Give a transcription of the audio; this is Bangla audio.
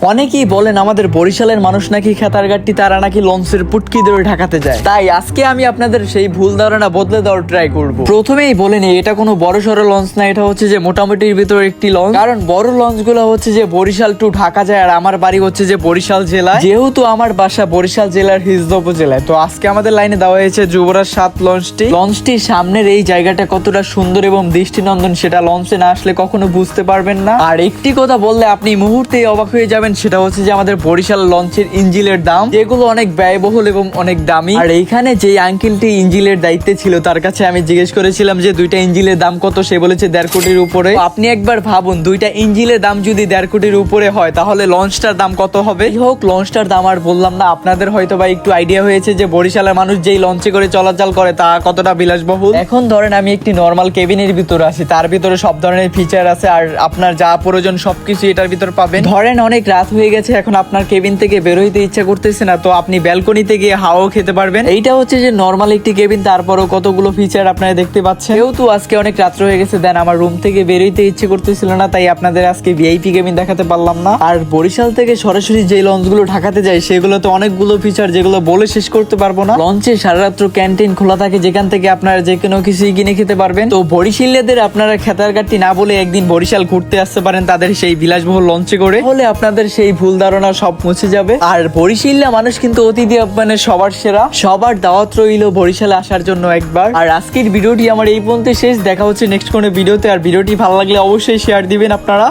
অনেকেই বলেন আমাদের বরিশালের মানুষ নাকি খেতারগাট্টি তারা নাকি লঞ্চের পুটকি ধরে ঢাকাতে যায়। তাই আজকে আমি আপনাদের সেই ভুল ধারণা বদলে দেওয়ার ট্রাই করব। প্রথমেই বলে নি এটা কোনো বড় সড়ো লঞ্চ না, এটা হচ্ছে যে মোটামুটির ভিতরে একটি লঞ্চ। কারণ বড় লঞ্চ গুলো হচ্ছে যে বরিশাল টু ঢাকা যায়, আর আমার বাড়ি হচ্ছে যে বরিশাল জেলায়। যেহেতু আমার বাসা বরিশাল জেলার হিজদা উপজেলায়, তো আজকে আমাদের লাইনে দেওয়া হয়েছে যুবরাজ 7 লঞ্চটির সামনের এই জায়গাটা কতটা সুন্দর এবং দৃষ্টিনন্দন সেটা লঞ্চে না আসলে কখনো বুঝতে পারবেন না। আর একটি কথা বললে আপনি মুহূর্তেই অবাক হয়ে যাবেন, সেটা হচ্ছে যে আমাদের বরিশাল লঞ্চের ইঞ্জিনের দাম, যেগুলো অনেক ব্যয়বহুল এবং অনেক দামি। আর এইখানে যে আঙ্কেলটি ইঞ্জিনের দায়িত্বে ছিল তার কাছে আমি জিজ্ঞেস করেছিলাম যে দুইটা ইঞ্জিনের দাম কত, সে বলেছে 1.5 কোটির উপরে। আপনি একবার ভাবুন, দুইটা ইঞ্জিনের দাম যদি 1.5 কোটির উপরে হয় তাহলে লঞ্চটার দাম কত হবে। হোক, লঞ্চটার দাম আর বললাম না, আপনাদের হয়তো বা একটু আইডিয়া হয়েছে যে বরিশালের মানুষ যেই লঞ্চে করে চলাচল করে তা কতটা বিলাসবহুল। এখন ধরেন আমি একটি নর্মাল কেবিনের ভিতরে আছি, তার ভিতরে সব ধরনের ফিচার আছে, আর আপনার যা প্রয়োজন সবকিছু এটার ভিতর পাবেন। ধরেন অনেক রাত হয়ে গেছে, এখন আপনার কেবিন থেকে বের হইতে ইচ্ছা করতেছে না, তো আপনি ব্যালকনিতে গিয়ে হাওয়াও খেতে পারবেন। এইটা হচ্ছে যে নর্মাল একটি কেবিন, তারপরও কতগুলো ফিচার আপনারা দেখতে পাচ্ছেন। যেহেতু আজকে অনেক রাত্র হয়ে গেছে, দেন আমার রুম থেকে বের হইতে ইচ্ছে করতেছিল না, তাই আপনাদের আজকে ভিআইপি কেবিন দেখাতে পারলাম না। আর বরিশাল থেকে সরাসরি যে লঞ্চগুলো ঢাকাতে যায় সেগুলোতে অনেকগুলো ফিচার যেগুলো বলে শেষ করতে পারবো না। লঞ্চে সারা রাত্র ক্যান্টিন খোলা থাকে, যেখান থেকে আপনারা যে কোনো কিছুই কিনে খেতে পারবেন। তো বরিশালীদের আপনারা খেতারগাট্টি না বলে একদিন বরিশাল ঘুরতে আসতে পারেন তাদের সেই বিলাসবহুল লঞ্চে করে, হলে আপনাদের সেই ভুল ধারণা সব মুছে যাবে। আর বরিশাল্লা মানুষ কিন্তু অতিথি আপ্যায়নে সবার সেরা, সবার দাওয়াত রইল বরিশালে আসার জন্য একবার। আর আজকের ভিডিওটি আমার এই পর্যন্ত শেষ, দেখা হচ্ছে নেক্সট কোনো ভিডিওতে। আর ভিডিওটি ভালো লাগলে অবশ্যই শেয়ার দিবেন আপনারা।